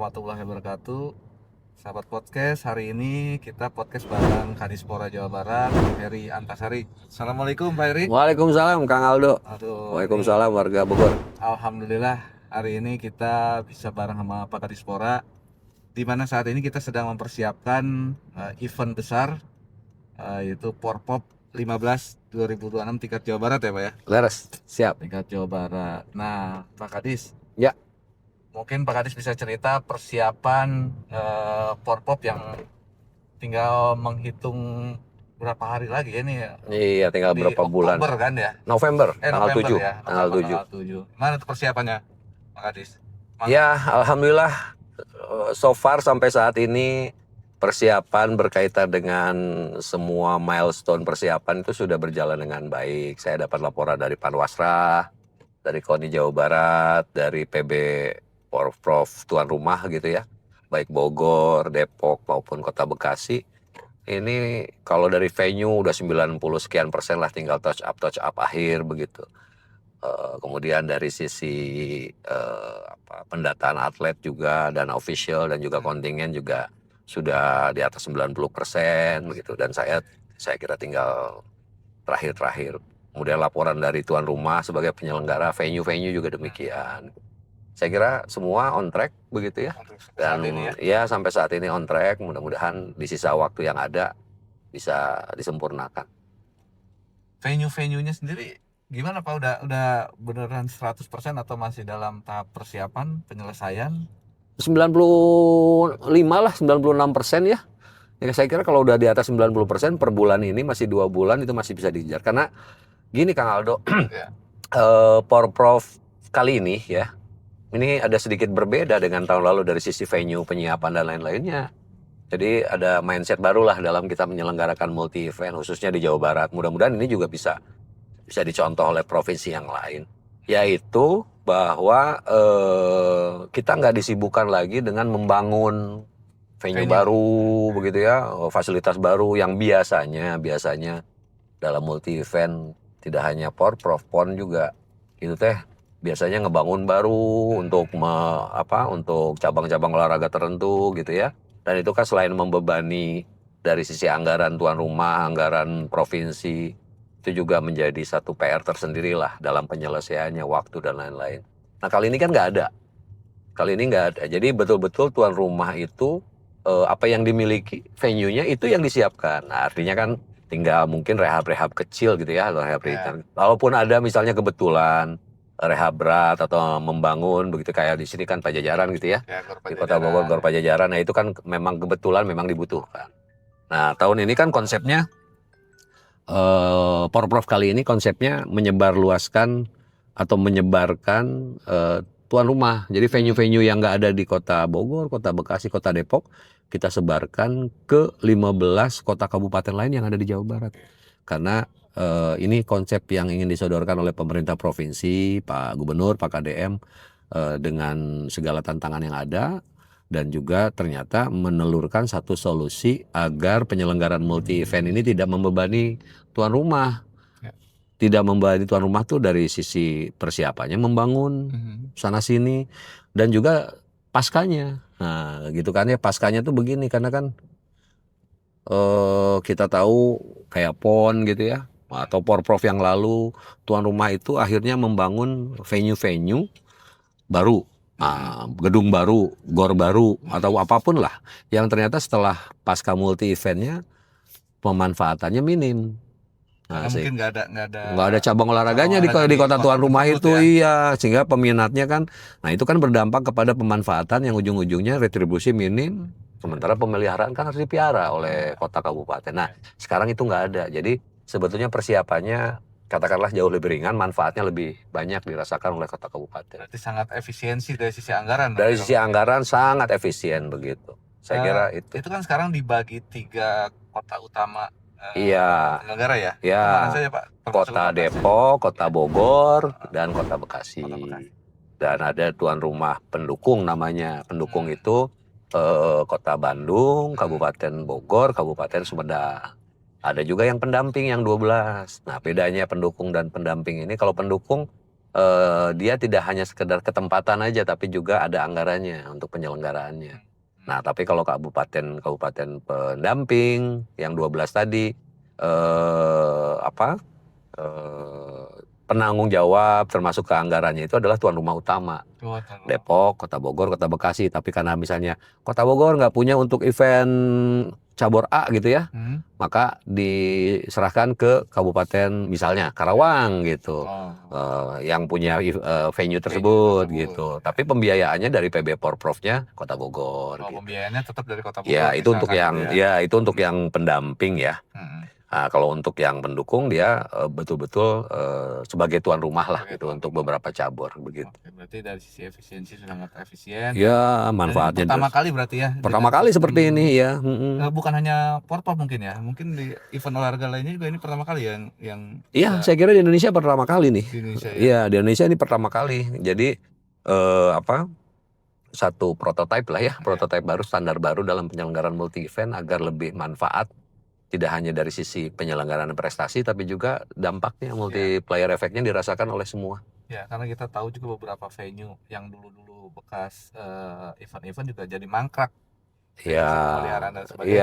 warahmatullahi wabarakatuh. Sahabat podcast, hari ini kita podcast bareng Kadispora Jawa Barat, Heri Antasari. Assalamualaikum Pak Heri. Waalaikumsalam Kang Aldo. Aduh, Waalaikumsalam warga Bogor. alhamdulillah hari ini kita bisa bareng sama Pak Kadispora, di mana saat ini kita sedang mempersiapkan event besar, yaitu Porpop 15 2026 tingkat Jawa Barat ya Pak ya? Leres, siap. Tingkat Jawa Barat. Nah Pak Kadis, Ya. mungkin Pak Kadis bisa cerita persiapan Porpop yang tinggal menghitung berapa hari lagi ya nih ya? Iya, tinggal Di berapa bulan? Oktober kan ya? November, tanggal November 7. ya? Tanggal November 7. tanggal 7. Gimana tuh persiapannya Pak Kadis? Ya, alhamdulillah so far sampai saat ini persiapan berkaitan dengan semua milestone persiapan itu sudah berjalan dengan baik. Saya dapat laporan dari Panwasra, dari KONI Jawa Barat, dari PB Porprov tuan rumah gitu ya. Baik Bogor, Depok maupun Kota Bekasi. Ini kalau dari venue udah 90 sekian persen lah, tinggal touch up akhir begitu. Kemudian dari sisi pendataan atlet juga, dana official dan juga kontingen juga sudah di atas 90% begitu. Dan saya kira tinggal terakhir. Kemudian laporan dari tuan rumah sebagai penyelenggara, venue juga demikian. Saya kira semua on track begitu ya. Dan ya sampai saat ini on track, mudah-mudahan di sisa waktu yang ada bisa disempurnakan. Venue-nya sendiri gimana Pak? Udah beneran 100% atau masih dalam tahap persiapan, penyelesaian? 95 lah, 96% ya. Ya saya kira kalau udah di atas 90% per bulan ini masih 2 bulan itu masih bisa dikejar. Karena gini Kang Aldo, Ya. Porprov kali ini ya, ini ada sedikit berbeda dengan tahun lalu dari sisi venue, penyiapan dan lain-lainnya. Jadi ada mindset barulah dalam kita menyelenggarakan multi event khususnya di Jawa Barat. Mudah-mudahan ini juga bisa dicontoh oleh provinsi yang lain. Yaitu bahwa kita nggak disibukkan lagi dengan membangun venue baru begitu ya, fasilitas baru yang biasanya dalam multi event tidak hanya Porprov, PON juga itu teh biasanya ngebangun baru untuk untuk cabang-cabang olahraga tertentu gitu ya. Dan itu kan selain membebani dari sisi anggaran tuan rumah, anggaran provinsi, itu juga menjadi satu PR tersendiri lah dalam penyelesaiannya, waktu dan lain-lain. Nah kali ini kan nggak ada. Jadi betul-betul tuan rumah itu apa yang dimiliki venue-nya itu yang disiapkan. Nah artinya kan tinggal mungkin rehab-rehab kecil gitu ya, rehab ringan. Walaupun ada misalnya kebetulan rehab berat atau membangun begitu kayak di sini kan Pajajaran gitu ya, di Kota Bogor Gor Pajajaran. Nah itu kan memang kebetulan memang dibutuhkan. Nah tahun ini kan konsepnya Porprov kali ini konsepnya menyebarkan tuan rumah. Jadi venue-venue yang nggak ada di Kota Bogor, Kota Bekasi, Kota Depok kita sebarkan ke 15 kota kabupaten lain yang ada di Jawa Barat. Karena ini konsep yang ingin disodorkan oleh pemerintah provinsi, Pak Gubernur, Pak KDM dengan segala tantangan yang ada, dan juga ternyata menelurkan satu solusi agar penyelenggaraan multi event ini tidak membebani tuan rumah. Tidak membebani tuan rumah tuh dari sisi persiapannya membangun sana sini dan juga paskanya. Nah gitu kan ya, paskanya tuh begini karena kan kita tahu kayak PON gitu ya, atau Porprov yang lalu tuan rumah itu akhirnya membangun venue-venue baru, gedung baru, gor baru atau apapun lah yang ternyata setelah pasca multi eventnya pemanfaatannya minim. Nah, mungkin nggak ada cabang olahraganya di kota tuan rumah itu ya. Iya, sehingga peminatnya kan, nah itu kan berdampak kepada pemanfaatan yang ujung-ujungnya retribusi minim. Sementara pemeliharaan kan harus dipiara oleh kota kabupaten. Nah sekarang itu nggak ada. Jadi sebetulnya persiapannya katakanlah jauh lebih ringan, manfaatnya lebih banyak dirasakan oleh kota kabupaten. Berarti sangat efisiensi dari sisi anggaran. Dari sisi anggaran sangat efisien begitu. Saya kira itu. Itu kan sekarang dibagi 3 kota utama negara ya? Ya. Mana saja Pak? Kota Depok, Kota Bogor, dan Kota Bekasi. Dan ada tuan rumah pendukung namanya. Pendukung itu Kota Bandung, Kabupaten Bogor, Kabupaten Sumedang. Ada juga yang pendamping yang 12. Nah bedanya pendukung dan pendamping ini, kalau pendukung dia tidak hanya sekedar ketempatan aja, tapi juga ada anggarannya untuk penyelenggaraannya. Nah, tapi kalau kabupaten pendamping yang 12 tadi, apa, penanggung jawab termasuk ke anggarannya itu adalah tuan rumah utama. Oh, tahu. Depok, Kota Bogor, Kota Bekasi. Tapi karena misalnya Kota Bogor nggak punya untuk event cabur A gitu ya, maka diserahkan ke kabupaten misalnya Karawang gitu, yang punya venue tersebut gitu. Tapi pembiayaannya dari PB Porprov-nya Kota Bogor. Oh, gitu. pembiayaannya tetap dari Kota Bogor. Ya itu untuk misalkan yang gitu ya. ya itu untuk yang pendamping ya. Nah, kalau untuk yang pendukung dia betul-betul sebagai tuan rumah lah Sebagai gitu tuan untuk rumah. beberapa cabur begitu. Oke, berarti dari sisi efisiensi sangat efisien. Ya Dan ini manfaatnya pertama kali berarti ya. pertama dengan kali sistem, seperti ini ya. bukan hanya Porprov mungkin ya, mungkin di event olahraga lainnya juga ini pertama kali yang Iya, bisa saya kira di Indonesia pertama kali nih. di Indonesia ya. Iya, di Indonesia ini pertama kali. Jadi apa? Satu prototipe lah ya, prototipe baru, standar baru dalam penyelenggaraan multi event agar lebih manfaat. Tidak hanya dari sisi penyelenggaraan prestasi, tapi juga dampaknya multiplier efeknya dirasakan oleh semua. Ya, karena kita tahu juga beberapa venue yang dulu-dulu bekas event-event juga jadi mangkrak. Ya, Pemeliharaan dan sebagainya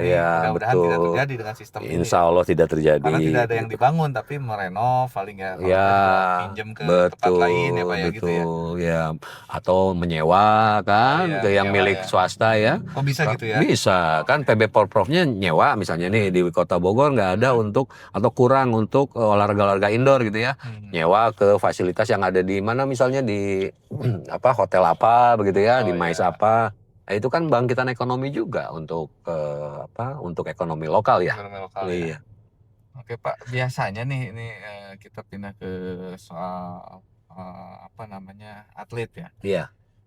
ya. Ini mudah-mudahan tidak betul. terjadi dengan sistem ini. Insya Allah tidak terjadi. Karena tidak ada yang gitu. dibangun, tapi merenov paling ya. Kalau Ya, kita juga pinjam ke tempat lain ya Pak ya gitu ya. ya. Atau menyewa kan Iya, ke yang menyewa milik ya. swasta ya. Oh bisa gitu ya? Bisa, kan PB Porprov-nya nyewa misalnya nih di Kota Bogor nggak ada untuk atau kurang untuk olahraga-olahraga indoor gitu ya. Nyewa ke fasilitas yang ada di mana misalnya di apa hotel apa begitu ya, di Mais apa. Nah, itu kan bangkitan ekonomi juga untuk apa? Untuk ekonomi lokal ya. Ekonomi lokal Iya. ya. Oke Pak, biasanya nih ini kita pindah ke soal apa namanya atlet ya. Iya.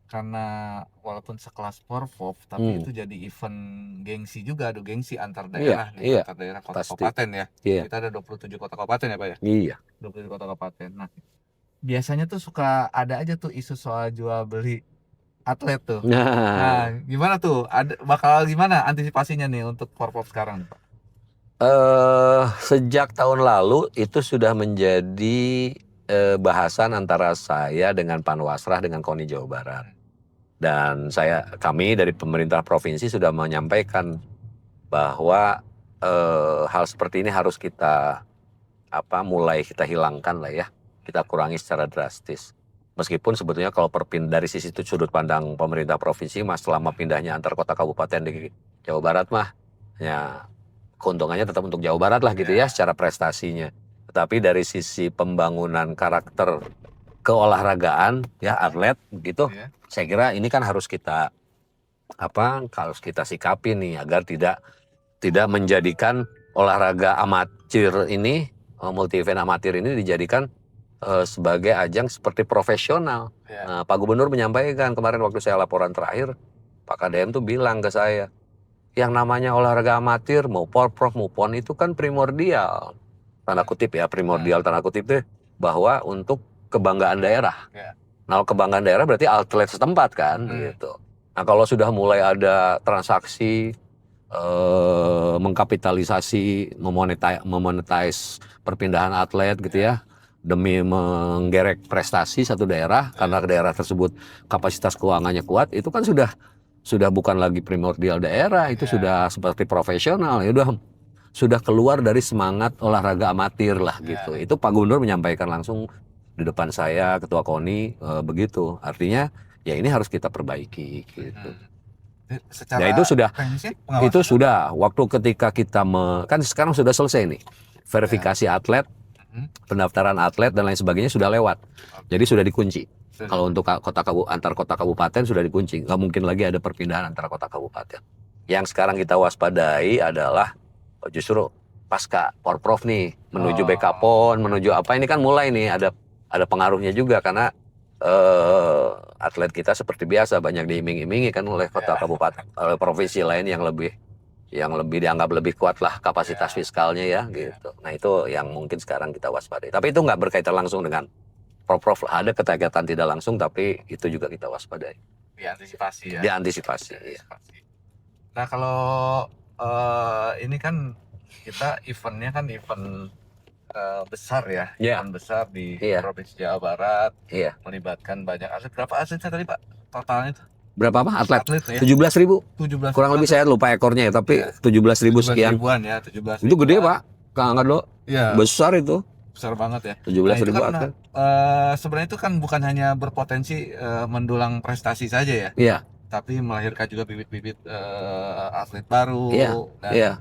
Karena walaupun sekelas Porprov, tapi itu jadi event gengsi juga, adu gengsi antar daerah nih, Iya, antar daerah kota pasti. kabupaten ya. Iya. Kita ada 27 kota kabupaten ya Pak ya? Iya. 27 kota kabupaten. Nah, biasanya tuh suka ada aja tuh isu soal jual beli atlet tuh. Nah, gimana tuh? Bakal gimana antisipasinya nih untuk Porprov sekarang, Pak? Sejak tahun lalu itu sudah menjadi bahasan antara saya dengan Panwasrah dengan KONI Jawa Barat. Dan kami dari pemerintah provinsi sudah menyampaikan bahwa hal seperti ini harus kita mulai kita hilangkan lah ya, kita kurangi secara drastis. Meskipun sebetulnya kalau dari sisi itu sudut pandang pemerintah provinsi mas selama pindahnya antar kota kabupaten di Jawa Barat mah ya keuntungannya tetap untuk Jawa Barat lah gitu ya secara prestasinya. Tetapi dari sisi pembangunan karakter keolahragaan ya atlet gitu, saya kira ini kan harus kita sikapi nih agar tidak menjadikan olahraga amatir ini, multi event amatir ini dijadikan sebagai ajang seperti profesional. Nah, Pak Gubernur menyampaikan kemarin waktu saya laporan terakhir, Pak KDM tuh bilang ke saya, yang namanya olahraga amatir mau Porprov mau PON itu kan primordial, tanda kutip ya, primordial tanda kutip deh, bahwa untuk kebanggaan daerah. Nah, kebanggaan daerah berarti atlet setempat kan gitu. Nah, kalau sudah mulai ada transaksi mengkapitalisasi, memonetize perpindahan atlet gitu ya, demi menggerek prestasi satu daerah karena daerah tersebut kapasitas keuangannya kuat, itu kan sudah bukan lagi primordial daerah, itu sudah seperti profesional, ya sudah keluar dari semangat olahraga amatir lah gitu. Itu Pak Gubernur menyampaikan langsung di depan saya, Ketua KONI begitu. Artinya ya ini harus kita perbaiki gitu. Secara ya itu sudah waktu ketika kita kan sekarang sudah selesai nih verifikasi atlet, pendaftaran atlet dan lain sebagainya sudah lewat. Jadi sudah dikunci. Kalau untuk antar kota kabupaten sudah dikunci, nggak mungkin lagi ada perpindahan antar kota kabupaten. Yang sekarang kita waspadai adalah justru pasca Porprov nih menuju BK-PON, menuju apa ini kan mulai nih ada pengaruhnya juga karena atlet kita seperti biasa banyak diiming-imingi kan oleh kota kabupaten, oleh provinsi lain yang lebih dianggap lebih kuat lah kapasitas fiskalnya ya gitu. Nah itu yang mungkin sekarang kita waspadai. Tapi itu nggak berkaitan langsung dengan Porprov lah, ada keterkaitan tidak langsung tapi itu juga kita waspadai. Diantisipasi ya. Diantisipasi. Ya. Nah kalau ini kan kita eventnya kan event besar ya, Iya. event besar di Iya. Provinsi Jawa Barat, Iya. melibatkan banyak atlet. Berapa atletnya tadi Pak? Totalnya itu? Berapa apa atlet? Atlet ya, 17.000. 17 Kurang lebih saya lupa ekornya ya, tapi ya, 17.000 17 sekian. ribuan ya, 17 Itu gede ribuan. Pak, Kang Angga. Ya, Besar itu. besar banget ya. 17.000 Itu kan atlet. sebenarnya itu kan bukan hanya berpotensi mendulang prestasi saja ya, Iya. tapi melahirkan juga bibit-bibit atlet baru. Iya. Dan Iya.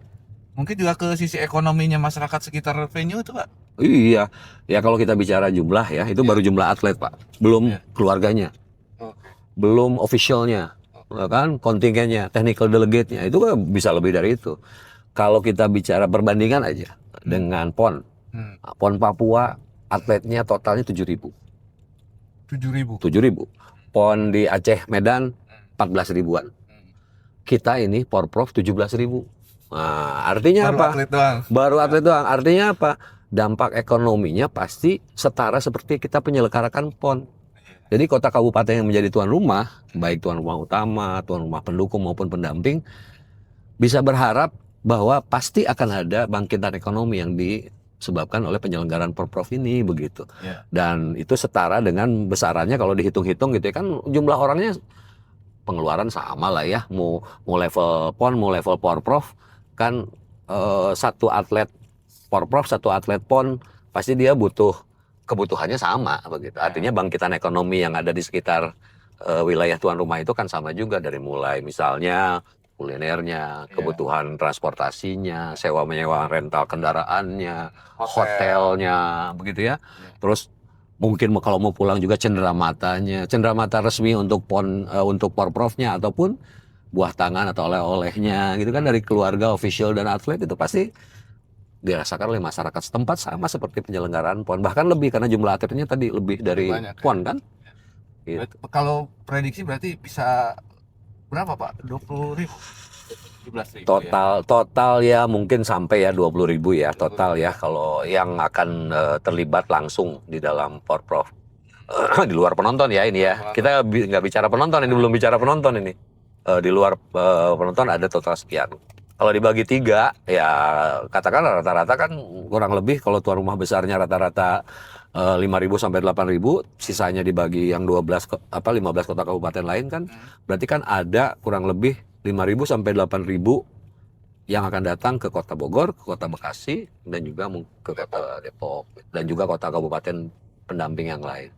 mungkin juga ke sisi ekonominya masyarakat sekitar venue itu Pak. Iya. Ya kalau kita bicara jumlah ya, itu baru jumlah atlet Pak, belum Iya. keluarganya, Oke. belum officialnya, ya kan, kontingennya, technical delegate-nya, itu kan bisa lebih dari itu. Kalau kita bicara perbandingan aja dengan PON, PON Papua atletnya totalnya 7.000. 7.000. 7.000. PON di Aceh Medan 14 ribuan. Kita ini Porprov 17.000. Nah, artinya Baru apa? atlet doang. Baru atlet doang. Artinya apa? Dampak ekonominya pasti setara seperti kita penyelenggarakan PON. Jadi kota kabupaten yang menjadi tuan rumah, baik tuan rumah utama, tuan rumah pendukung maupun pendamping, bisa berharap bahwa pasti akan ada bangkitan ekonomi yang disebabkan oleh penyelenggaraan Porprov ini begitu. Ya. Dan itu setara dengan besarannya kalau dihitung-hitung gitu ya, kan jumlah orangnya pengeluaran sama lah ya, mau level PON mau level Porprov kan, satu atlet Porprov satu atlet PON pasti dia butuh kebutuhannya sama begitu. Artinya bangkitan ekonomi yang ada di sekitar wilayah tuan rumah itu kan sama juga, dari mulai misalnya kulinernya, kebutuhan transportasinya, sewa menyewa rental kendaraannya, hotelnya begitu ya. Terus mungkin kalau mau pulang juga cenderamata resmi untuk PON, untuk Porprovnya, ataupun buah tangan atau oleh-olehnya gitu kan dari keluarga, official dan atlet, itu pasti dirasakan oleh masyarakat setempat sama seperti penyelenggaraan PON, bahkan lebih karena jumlah atletnya tadi lebih dari banyak, PON kan. Gitu. Kalau prediksi berarti bisa berapa Pak? 20.000? 17.000 Total ya mungkin sampai ya 20.000 ya total ya kalau yang akan terlibat langsung di dalam Porprov. Di luar penonton ya ini ya. Kita nggak bicara penonton, ini belum bicara penonton ini. Di luar penonton ada total sekian. Kalau dibagi 3 ya katakan rata-rata kan kurang lebih, kalau tuan rumah besarnya rata-rata 5.000 sampai 8.000, sisanya dibagi yang 15 kota kabupaten lain kan, berarti kan ada kurang lebih 5.000 sampai 8.000 yang akan datang ke Kota Bogor, ke Kota Bekasi, dan juga ke Kota Depok, dan juga kota kabupaten pendamping yang lain.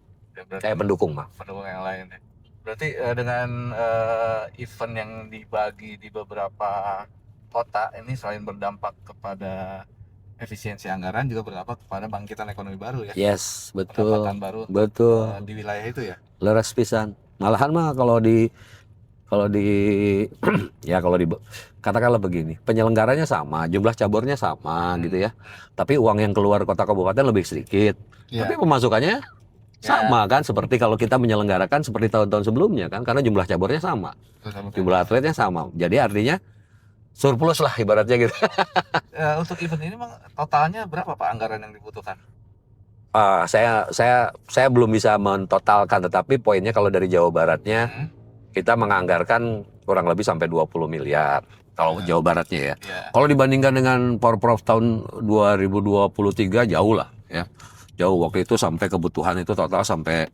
Kayak pendukung mah. Pendukung yang lain ya. Berarti dengan event yang dibagi di beberapa kota ini selain berdampak kepada efisiensi anggaran, juga berdampak kepada bangkitan ekonomi baru ya. Yes, betul. Pendapatan baru di wilayah itu ya. Leres pisan. Malahan mah kalau di ya kalau di katakanlah begini, penyelenggaranya sama, jumlah cabornya sama gitu ya. Tapi uang yang keluar kota kabupaten lebih sedikit. Tapi pemasukannya sama kan, seperti kalau kita menyelenggarakan seperti tahun-tahun sebelumnya kan, karena jumlah cabornya sama. Jumlah atletnya sama. Jadi artinya surplus lah ibaratnya gitu. Untuk event ini totalnya berapa Pak anggaran yang dibutuhkan? Saya belum bisa mentotalkan, tetapi poinnya kalau dari Jawa Baratnya kita menganggarkan kurang lebih sampai 20 miliar kalau Jawa Baratnya ya. Kalau dibandingkan dengan Porprov tahun 2023 jauh lah ya. Jauh, waktu itu sampai kebutuhan itu total sampai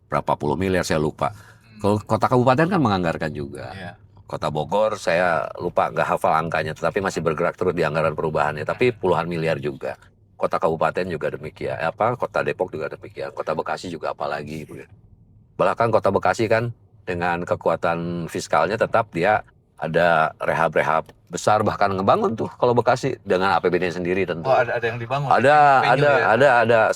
berapa puluh miliar saya lupa. Kalau kota kabupaten kan menganggarkan juga. Kota Bogor saya lupa, nggak hafal angkanya, tetapi masih bergerak terus di anggaran perubahannya, tapi puluhan miliar juga. Kota kabupaten juga demikian, Kota Depok juga demikian, Kota Bekasi juga apalagi. Bahkan Kota Bekasi kan dengan kekuatan fiskalnya tetap dia ada rehab besar, bahkan ngebangun tuh kalau Bekasi dengan APBD sendiri tentu. Oh, ada yang dibangun. Ada.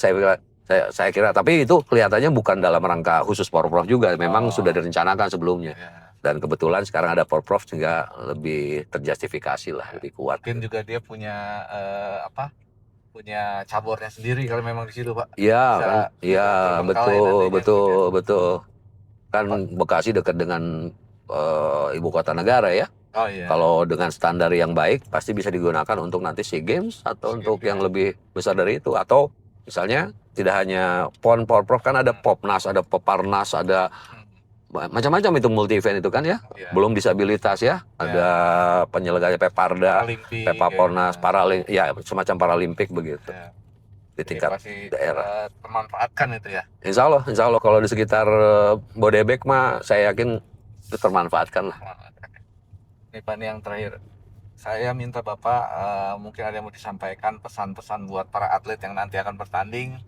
Saya kira, tapi itu kelihatannya bukan dalam rangka khusus Porprov juga, memang sudah direncanakan sebelumnya. Dan kebetulan sekarang ada Porprov sehingga lebih terjustifikasi lah, lebih kuat. Mungkin juga dia punya punya cabornya sendiri kalau memang di situ Pak. Iya, betul. Kan Bekasi dekat dengan ibu kota negara ya. Oh iya. Kalau dengan standar yang baik pasti bisa digunakan untuk nanti SEA Games atau untuk yang lebih besar dari itu, atau misalnya tidak hanya PON, Porprov kan ada Popnas, ada Peparnas, ada macam-macam itu multi event itu kan ya. Ya. Belum disabilitas ya. Ada penyelenggara Peparda, Paralimpik, Pepapornas, Paralimpik, ya semacam Paralimpik begitu ya. di Jadi tingkat pasti daerah. termanfaatkan itu ya. Insya Allah kalau di sekitar Bodebek mah saya yakin itu termanfaatkan lah. Termanfaatkan. Ini Pak, ini yang terakhir. Saya minta Bapak mungkin ada yang mau disampaikan pesan-pesan buat para atlet yang nanti akan bertanding.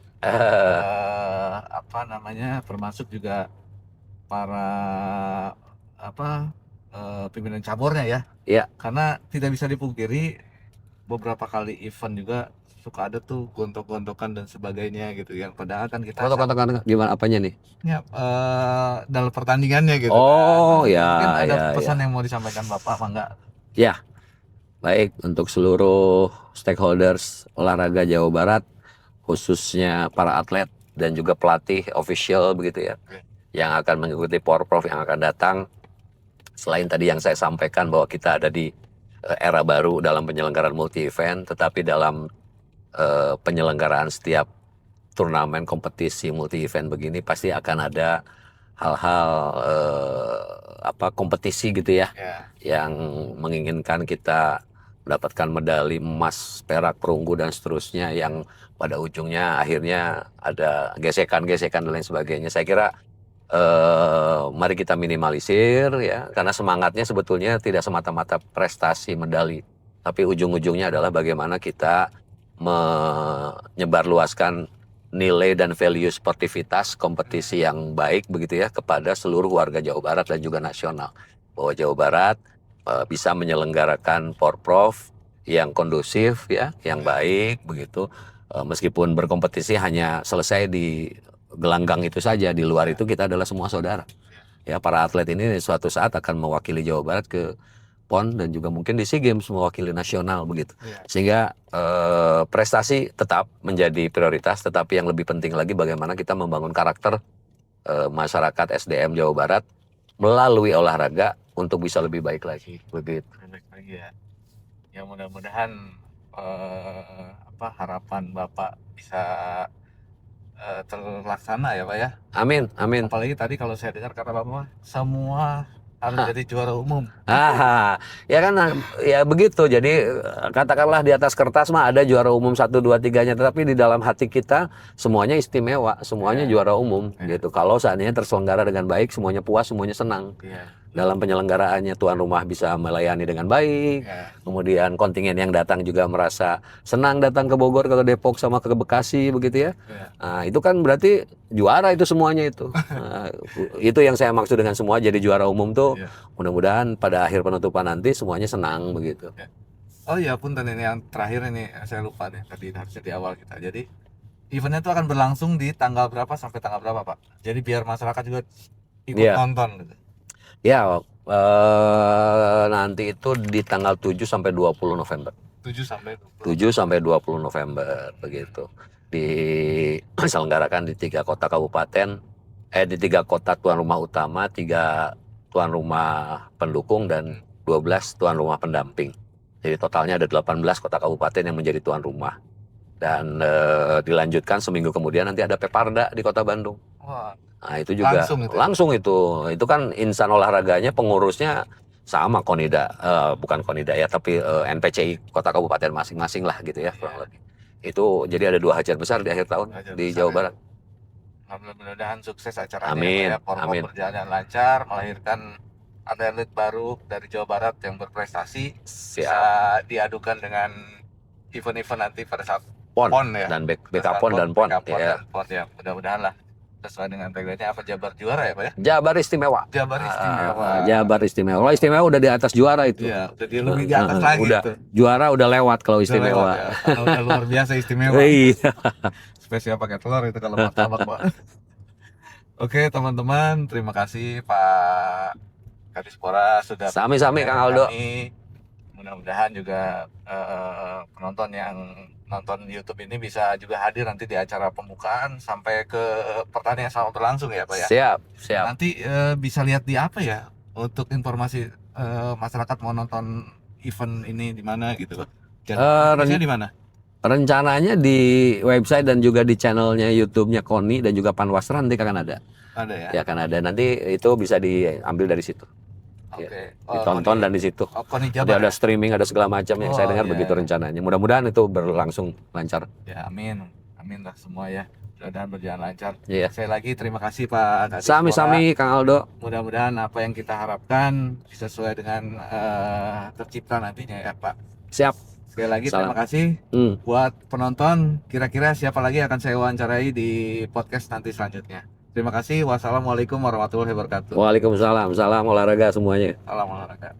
Apa namanya, termasuk juga para pimpinan caburnya ya. Iya. Karena tidak bisa dipungkiri beberapa kali event juga suka ada tuh gontok-gontokan dan sebagainya gitu, yang padahal kan kita Katakan gimana apanya nih? ya, dalam pertandingannya gitu Oh kan. ya, Mungkin ada ya, pesan yang mau disampaikan Bapak apa enggak? ya. Baik untuk seluruh stakeholders olahraga Jawa Barat, khususnya para atlet dan juga pelatih official begitu ya, yang akan mengikuti Porprov yang akan datang. Selain tadi yang saya sampaikan bahwa kita ada di era baru dalam penyelenggaraan multi event, tetapi dalam penyelenggaraan setiap turnamen kompetisi multi event begini pasti akan ada hal-hal kompetisi gitu ya, yang menginginkan kita mendapatkan medali emas, perak, perunggu dan seterusnya, yang pada ujungnya akhirnya ada gesekan-gesekan dan lain sebagainya. Saya kira mari kita minimalisir ya, karena semangatnya sebetulnya tidak semata-mata prestasi medali, tapi ujung-ujungnya adalah bagaimana kita menyebarluaskan nilai dan value sportivitas kompetisi yang baik begitu ya kepada seluruh warga Jawa Barat dan juga nasional, bahwa Jawa Barat bisa menyelenggarakan Porprov yang kondusif ya, yang baik begitu, meskipun berkompetisi hanya selesai di gelanggang itu saja, di luar itu kita adalah semua saudara ya. Para atlet ini suatu saat akan mewakili Jawa Barat ke PON dan juga mungkin di SEA Games mewakili nasional begitu. Sehingga prestasi tetap menjadi prioritas, tetapi yang lebih penting lagi bagaimana kita membangun karakter masyarakat SDM Jawa Barat melalui olahraga untuk bisa lebih baik lagi begitu. Baik lagi ya. Ya mudah-mudahan harapan Bapak bisa terlaksana ya Pak ya. Amin, amin. Apalagi tadi kalau saya dengar kata Bapak semua harus jadi juara umum. Ya kan ya begitu. Jadi katakanlah di atas kertas mah ada juara umum 1, 2, 3-nya, tetapi di dalam hati kita semuanya istimewa, semuanya juara umum gitu. Kalau seandainya terselenggara dengan baik, semuanya puas, semuanya senang. Dalam penyelenggaraannya tuan rumah bisa melayani dengan baik. Kemudian kontingen yang datang juga merasa senang datang ke Bogor, ke Depok sama ke Bekasi begitu ya. Nah, itu kan berarti juara itu semuanya itu. Itu yang saya maksud dengan semua jadi juara umum tuh. Mudah-mudahan pada akhir penutupan nanti semuanya senang begitu. Oh iya punten, ini yang terakhir ini saya lupa deh tadi harusnya di awal kita. Jadi eventnya itu akan berlangsung di tanggal berapa sampai tanggal berapa Pak? Jadi biar masyarakat juga ikut nonton gitu. Ya, nanti itu di tanggal 7 sampai 20 November. 7 sampai 20 November begitu. Diselenggarakan di 3 kota kabupaten, di 3 kota tuan rumah utama, 3 tuan rumah pendukung dan 12 tuan rumah pendamping. Jadi totalnya ada 18 kota kabupaten yang menjadi tuan rumah. Dan dilanjutkan seminggu kemudian nanti ada Peparda di Kota Bandung. Nah itu juga langsung itu kan insan olahraganya, pengurusnya sama Konida, bukan Konida ya, tapi NPCI kota kabupaten masing-masing lah gitu ya kurang lebih. Itu jadi ada 2 hajat besar di akhir tahun di Jawa Barat. Mudah-mudahan sukses acaranya. Amin. Ya, Porprov berjalan lancar, melahirkan atlet baru dari Jawa Barat yang berprestasi. Bisa diadukan dengan event-event nanti pada saat PON ya. Dan BK-PON dan PON ya. Mudah-mudahan lah sesuai dengan tagline-nya apa, Jabar juara ya Pak ya? Jabar istimewa. Jabar istimewa. Jabar istimewa. Kalau istimewa udah di atas juara itu. Iya, udah lebih di atas lagi. Udah gitu. Juara udah lewat kalau istimewa. Ya. Kalau udah luar biasa istimewa. Iya. Spesial pakai telur itu kalau martabak Pak. Oke teman-teman, terima kasih Pak Kadispora sudah sami-sami Kang Aldo. Mudah-mudahan juga penonton yang nonton YouTube ini bisa juga hadir nanti di acara pembukaan sampai ke pertandingan sama berlangsung ya Pak ya. Siap. Nanti bisa lihat di apa ya untuk informasi masyarakat mau nonton event ini di mana gitu Pak. Rencananya di mana? Rencananya di website dan juga di channelnya YouTube-nya KONI dan juga Panwasra nanti akan ada. Ada ya. Ya kan ada, nanti itu bisa diambil dari situ. Oke. Ditonton dan di situ. Koni Nanti Jabar. ada streaming, ada segala macam yang saya Oh, dengar iya. begitu rencananya. Mudah-mudahan itu berlangsung lancar. Ya, amin. Amin lah semua ya. Mudah-mudahan berjalan lancar. Iya. Sekali lagi terima kasih Pak Kadispora. Sami-sami Kang Aldo. Mudah-mudahan apa yang kita harapkan sesuai dengan tercipta nantinya ya Pak. Siap. Sekali lagi Salam. terima kasih buat penonton. Kira-kira siapa lagi akan saya wawancarai di podcast nanti selanjutnya. Terima kasih. Wassalamualaikum warahmatullahi wabarakatuh. Waalaikumsalam. Salam olahraga semuanya. Salam olahraga.